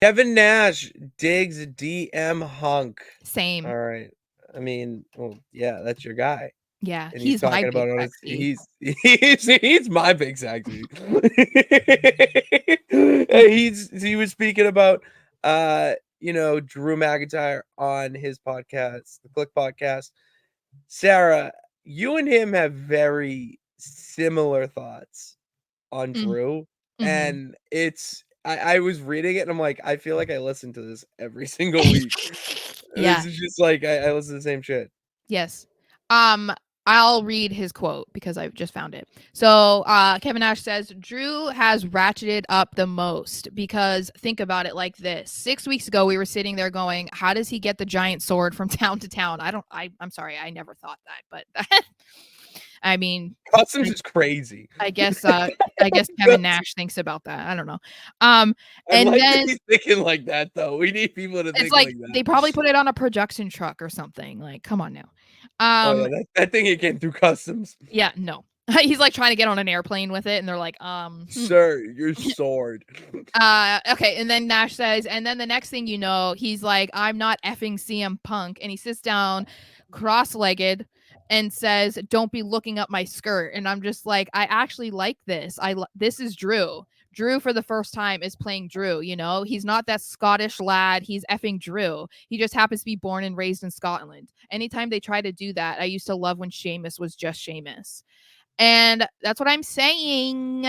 Kevin Nash digs DM Hunk. Same. All right. I mean, well, yeah, that's your guy. Yeah, And he's he's my talking big about on his sexy. he's my big sexy. He was speaking about Drew McIntyre on his podcast, the Click podcast. Sara, you and him have very similar thoughts on Mm, Drew. mm-hmm. And I was reading it and I'm like, I feel like I listen to this every single week. Yeah. This is just like I listen to the same shit. Yes. Um, I'll read his quote because I just found it. So Kevin Nash says Drew has ratcheted up the most because think about it like this. 6 weeks ago we were sitting there going, how does he get the giant sword from town to town? I'm sorry, I never thought that, but I mean, Customs is crazy. I guess Kevin Nash thinks about that. I don't know. Um I and like that then he's thinking like that though. We need people to it's think like like they that. probably put it on a production truck or something. Like, come on now. Oh yeah, that thing it came through customs. Yeah, no. He's like trying to get on an airplane with it, and they're like, Sir, your sword. okay. And then Nash says, and then the next thing you know, he's like, I'm not effing CM Punk. And he sits down cross legged and says, don't be looking up my skirt. And I'm just like, I actually like this. This is Drew. Drew for the first time is playing Drew, he's not that Scottish lad. He's effing Drew. He just happens to be born and raised in Scotland. Anytime they try to do that, I used to love when Sheamus was just Sheamus. And that's what I'm saying.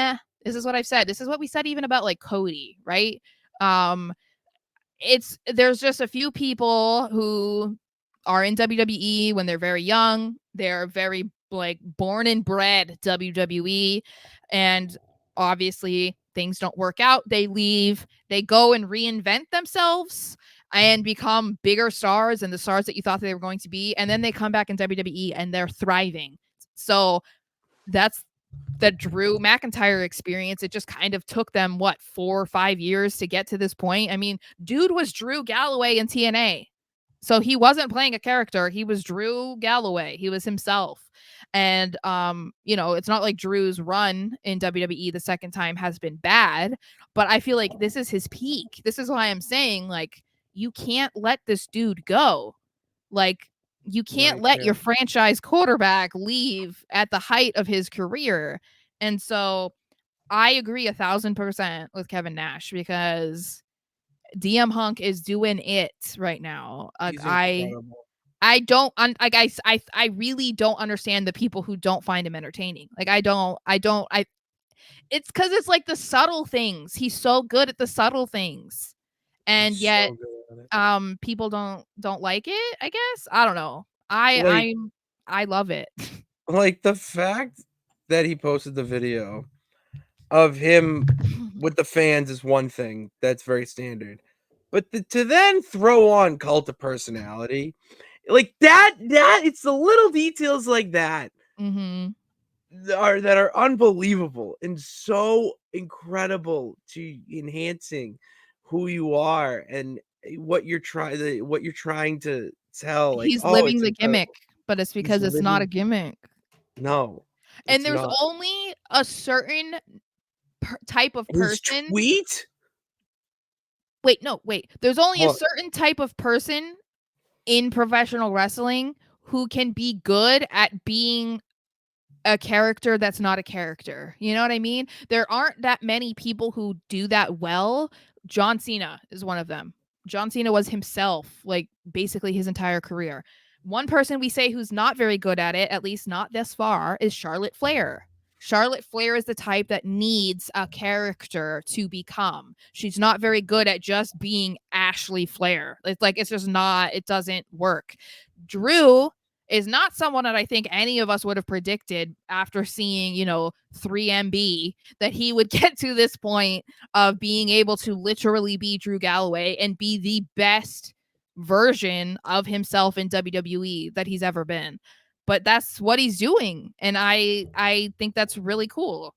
This is what I've said. This is what we said even about like Cody, right? Um, there's just a few people who are in WWE when they're very young. They're very like born and bred WWE, and obviously things don't work out. They leave. They go and reinvent themselves and become bigger stars and the stars that you thought they were going to be, and then they come back in WWE and they're thriving. So that's the Drew McIntyre experience. It just kind of took them 4 or 5 years to get to this point. I mean, dude was Drew Galloway in TNA. So he wasn't playing a character. He was Drew Galloway. He was himself. And it's not like Drew's run in WWE the second time has been bad, but I feel like this is his peak. This is why I'm saying like you can't let this dude go. Like you can't let your franchise quarterback leave at the height of his career. And so I agree 1,000% with Kevin Nash because DM Hunk is doing it right now. He's incredible. I don't I really don't understand the people who don't find him entertaining. Like it's cuz it's like the subtle things. He's so good at the subtle things. And He's yet so good at it. people don't like it, I guess. I don't know. Like I love it. like the fact that he posted the video of him with the fans is one thing that's very standard. But to then throw on cult of personality, like that it's the little details like that Mhm. that are unbelievable and so incredible to enhancing who you are and what you're trying to tell. Like, He's oh, living it's the gimmick, incredible. but it's He's because it's not a living. gimmick. No, And it's there's not. only a certain type of His person. tweet. Wait, no, wait. There's only a Hold certain type of person in professional wrestling who can be good at being a character that's not a character. You know what I mean? There aren't that many people who do that well. John Cena is one of them. John Cena was himself, like basically his entire career. One person we say who's not very good at it, at least not this far, is Charlotte Flair. Charlotte Flair is the type that needs a character to become. She's not very good at just being Ashley Flair. It's like it's just not, it doesn't work. Drew is not someone that I think any of us would have predicted after seeing, 3MB, that he would get to this point of being able to literally be Drew Galloway and be the best version of himself in WWE that he's ever been. But that's what he's doing, and I think that's really cool.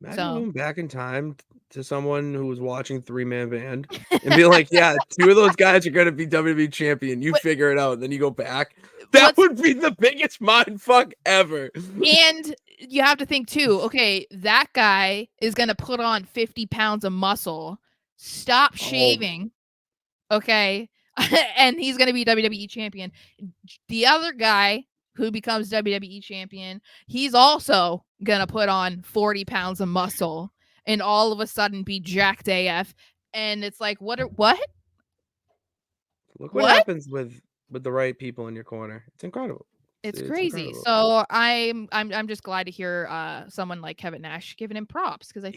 Imagine So going back in time to someone who was watching Three-Man Band and being like, "Yeah, 2 of those guys are gonna be WWE champion. You what figure it out." And then you go back. That what's would be the biggest mind fuck ever. and you have to think too, okay, that guy is going to put on 50 pounds of muscle stop Oh. shaving, okay? And he's gonna be WWE champion. The other guy who becomes WWE champion, he's also gonna put on 40 pounds of muscle and all of a sudden be jacked AF. And it's like, what? Look what What? happens with the right people in your corner. It's incredible. It's It's crazy. incredible. So I'm just glad to hear someone like Kevin Nash giving him props because I think